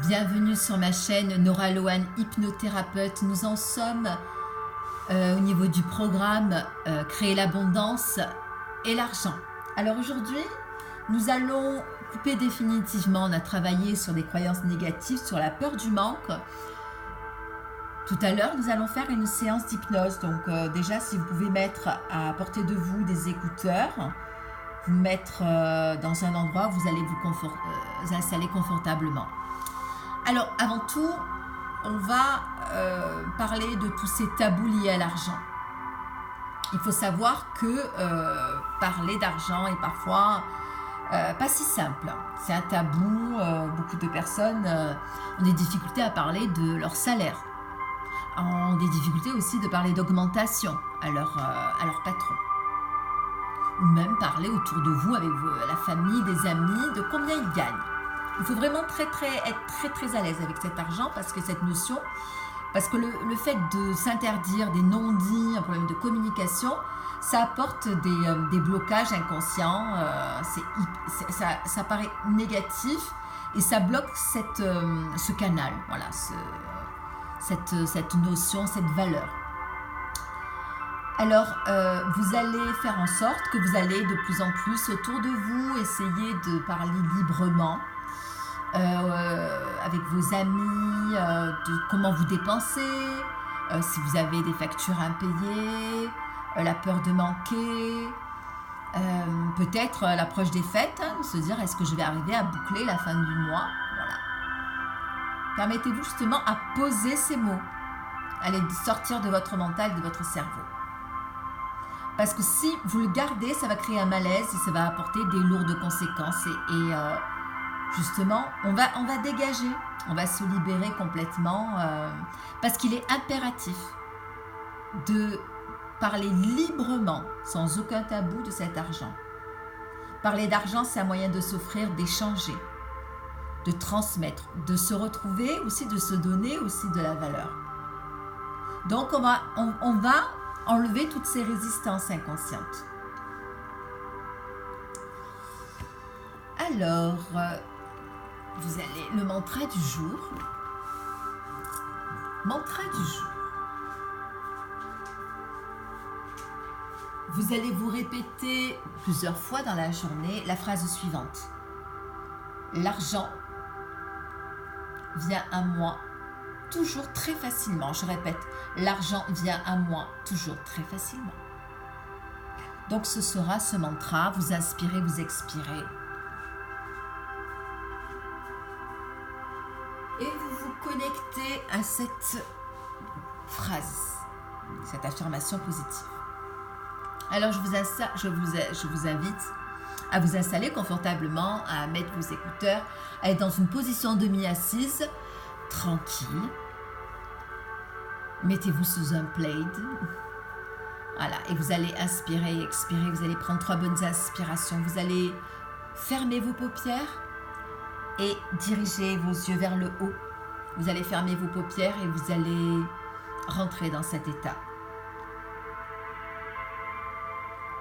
Bienvenue sur ma chaîne Nora Lohan, hypnothérapeute. Nous en sommes au niveau du programme Créer l'abondance et l'argent. Alors aujourd'hui, nous allons couper définitivement. On a travaillé sur des croyances négatives, sur la peur du manque. Tout à l'heure, nous allons faire une séance d'hypnose. Donc déjà, si vous pouvez mettre à portée de vous des écouteurs, vous mettre dans un endroit où vous allez vous installer confortablement. Alors, avant tout, on va parler de tous ces tabous liés à l'argent. Il faut savoir que parler d'argent est parfois pas si simple. C'est un tabou. Beaucoup de personnes ont des difficultés à parler de leur salaire. Ont des difficultés aussi de parler d'augmentation à leur patron. Ou même parler autour de vous, avec la famille, des amis, de combien ils gagnent. Il faut vraiment être très à l'aise avec cet argent, parce que cette notion, parce que le fait de s'interdire des non-dits, un problème de communication, ça apporte des blocages inconscients, ça paraît négatif et ça bloque ce canal, voilà, cette notion, cette valeur. Alors, vous allez faire en sorte que vous allez de plus en plus autour de vous essayer de parler librement, avec vos amis, de comment vous dépensez, si vous avez des factures impayées, la peur de manquer, peut-être l'approche des fêtes, de se dire est-ce que je vais arriver à boucler la fin du mois, voilà. Permettez-vous justement à poser ces mots, à les sortir de votre mental, de votre cerveau. Parce que si vous le gardez, ça va créer un malaise et ça va apporter des lourdes conséquences et justement, on va dégager, on va se libérer complètement parce qu'il est impératif de parler librement, sans aucun tabou de cet argent. Parler d'argent, c'est un moyen de s'offrir, d'échanger, de transmettre, de se retrouver, aussi de se donner aussi de la valeur. Donc, on va enlever toutes ces résistances inconscientes. Alors, vous allez, le mantra du jour. Mantra du jour. Vous allez vous répéter plusieurs fois dans la journée la phrase suivante. L'argent vient à moi toujours très facilement. Je répète, l'argent vient à moi toujours très facilement. Donc ce sera ce mantra, vous inspirez, vous expirez. Et vous vous connectez à cette phrase, cette affirmation positive. Alors je vous invite à vous installer confortablement, à mettre vos écouteurs, à être dans une position demi-assise, tranquille. Mettez-vous sous un plaid. Voilà, et vous allez inspirer et expirer. Vous allez prendre 3 bonnes inspirations. Vous allez fermer vos paupières et diriger vos yeux vers le haut. Vous allez fermer vos paupières et vous allez rentrer dans cet état.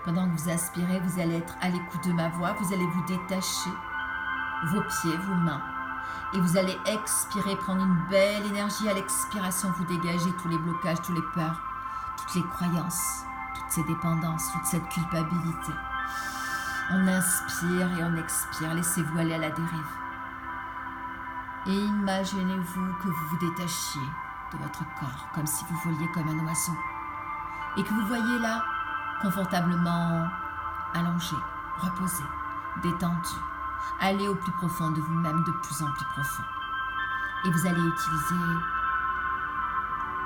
Pendant que vous inspirez, vous allez être à l'écoute de ma voix. Vous allez vous détacher vos pieds, vos mains. Et vous allez expirer, prendre une belle énergie. À l'expiration, vous dégagez tous les blocages, toutes les peurs, toutes les croyances, toutes ces dépendances, toute cette culpabilité. On inspire et on expire. Laissez-vous aller à la dérive. Et imaginez-vous que vous vous détachiez de votre corps, comme si vous voliez comme un oiseau. Et que vous voyez là, confortablement allongé, reposé, détendu. Allez au plus profond de vous-même, de plus en plus profond. Et vous allez utiliser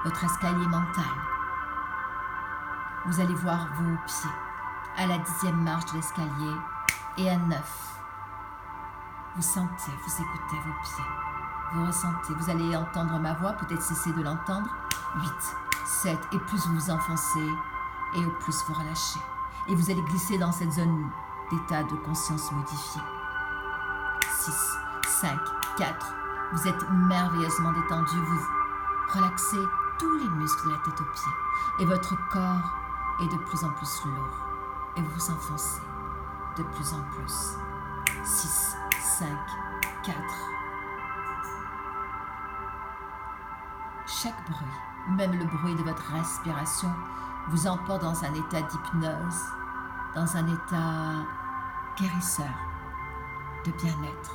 votre escalier mental. Vous allez voir vos pieds à la 10e marche de l'escalier et à 9. Vous sentez, vous écoutez vos pieds. Vous ressentez, vous allez entendre ma voix, peut-être cesser de l'entendre. 8, 7, et plus vous vous enfoncez, et au plus vous relâchez. Et vous allez glisser dans cette zone d'état de conscience modifié. 6, 5, 4, vous êtes merveilleusement détendu, vous relaxez tous les muscles de la tête aux pieds. Et votre corps est de plus en plus lourd. Et vous vous enfoncez de plus en plus. 6, 5, 4, Chaque bruit, même le bruit de votre respiration, vous emporte dans un état d'hypnose, dans un état guérisseur, de bien-être.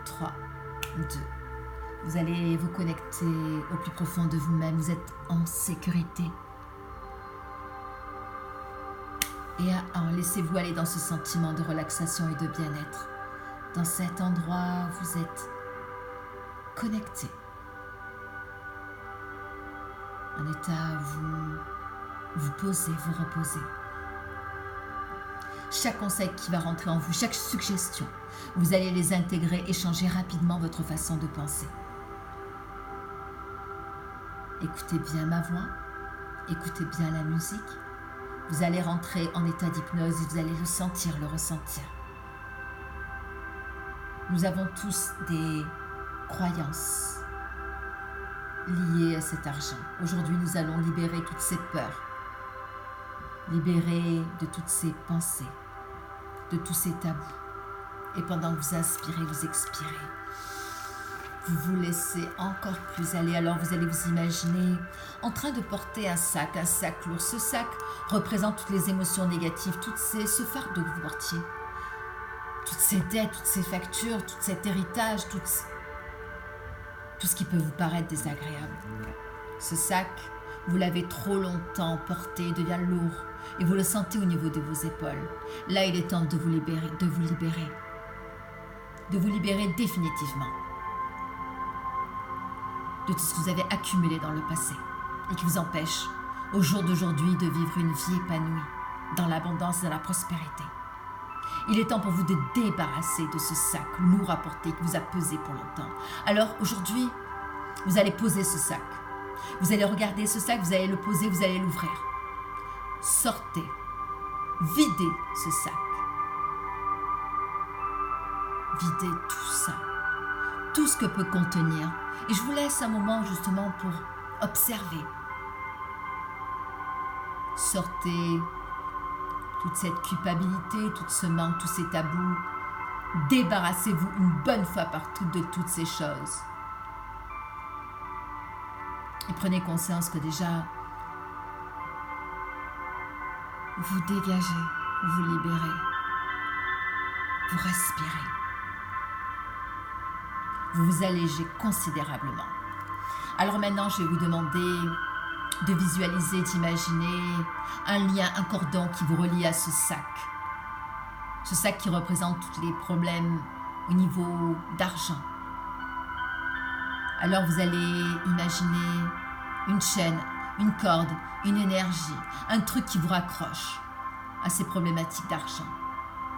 3, 2. Vous allez vous connecter au plus profond de vous-même. Vous êtes en sécurité. Et laissez-vous aller dans ce sentiment de relaxation et de bien-être. Dans cet endroit, vous êtes connecté. En état où vous posez, vous reposez. Chaque conseil qui va rentrer en vous, chaque suggestion, vous allez les intégrer et changer rapidement votre façon de penser. Écoutez bien ma voix, écoutez bien la musique. Vous allez rentrer en état d'hypnose et vous allez le sentir, le ressentir. Nous avons tous des croyances liées à cet argent. Aujourd'hui, nous allons libérer toutes ces peurs, libérer de toutes ces pensées, de tous ces tabous. Et pendant que vous inspirez, vous expirez, vous vous laissez encore plus aller. Alors vous allez vous imaginer en train de porter un sac lourd. Ce sac représente toutes les émotions négatives, ce fardeau que vous portiez, toutes ces dettes, toutes ces factures, tout cet héritage, tout ce qui peut vous paraître désagréable. Ce sac, vous l'avez trop longtemps porté, il devient lourd et vous le sentez au niveau de vos épaules. Là, il est temps de vous libérer, de vous libérer définitivement de tout ce que vous avez accumulé dans le passé et qui vous empêche au jour d'aujourd'hui de vivre une vie épanouie dans l'abondance et dans la prospérité. Il est temps pour vous de débarrasser de ce sac lourd à porter qui vous a pesé pour longtemps. Alors aujourd'hui, vous allez poser ce sac. Vous allez regarder ce sac, vous allez le poser, vous allez l'ouvrir. Sortez, videz ce sac. Videz tout ça, tout ce que peut contenir. Et je vous laisse un moment justement pour observer. Sortez toute cette culpabilité, tout ce manque, tous ces tabous. Débarrassez-vous une bonne fois par toutes de toutes ces choses. Et prenez conscience que déjà, vous dégagez, vous libérez, vous respirez. Vous vous allégez considérablement. Alors maintenant, je vais vous demander de visualiser, d'imaginer un lien, un cordon qui vous relie à ce sac. Ce sac qui représente tous les problèmes au niveau d'argent. Alors vous allez imaginer une chaîne, une corde, une énergie, un truc qui vous raccroche à ces problématiques d'argent,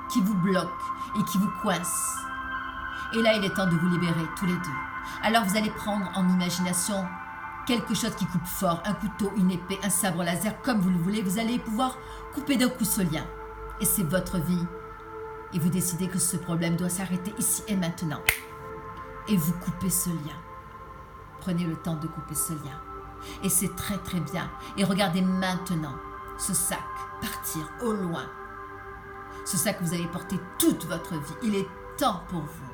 qui vous bloque et qui vous coince. Et là, il est temps de vous libérer tous les deux. Alors vous allez prendre en imagination quelque chose qui coupe fort, un couteau, une épée, un sabre laser, comme vous le voulez. Vous allez pouvoir couper d'un coup ce lien. Et c'est votre vie. Et vous décidez que ce problème doit s'arrêter ici et maintenant. Et vous coupez ce lien. Prenez le temps de couper ce lien. Et c'est très très bien. Et regardez maintenant ce sac partir au loin. Ce sac que vous allez porter toute votre vie. Il est temps pour vous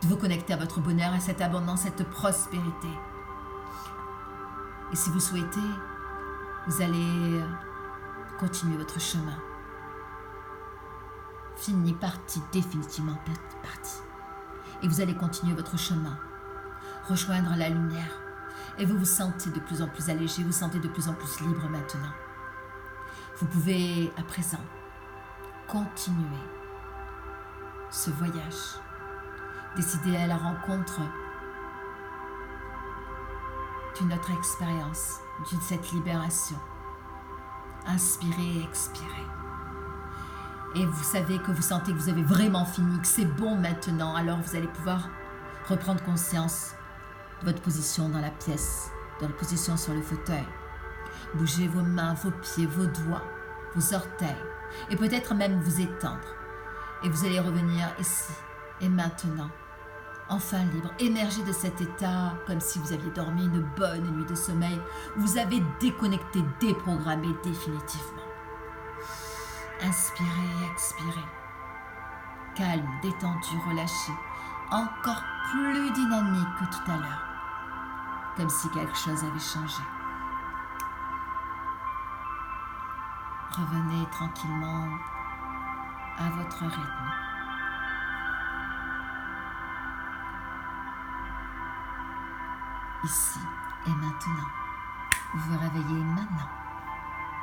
de vous connecter à votre bonheur, à cette abondance, cette prospérité. Et si vous souhaitez, vous allez continuer votre chemin. Fini, parti, définitivement parti. Et vous allez continuer votre chemin, rejoindre la lumière. Et vous vous sentez de plus en plus allégé, vous vous sentez de plus en plus libre maintenant. Vous pouvez à présent continuer ce voyage, décider à la rencontre d'une autre expérience, d'une cette libération. Inspirez et expirez. Et vous savez que vous sentez que vous avez vraiment fini, que c'est bon maintenant. Alors vous allez pouvoir reprendre conscience de votre position dans la pièce, de la position sur le fauteuil. Bougez vos mains, vos pieds, vos doigts, vos orteils. Et peut-être même vous étendre. Et vous allez revenir ici et maintenant. Enfin libre, émergez de cet état comme si vous aviez dormi une bonne nuit de sommeil. Vous avez déconnecté, déprogrammé définitivement. Inspirez, expirez. Calme, détendu, relâché. encore plus dynamique que tout à l'heure, comme si quelque chose avait changé. Revenez tranquillement à votre rythme. Ici et maintenant. Vous vous réveillez maintenant.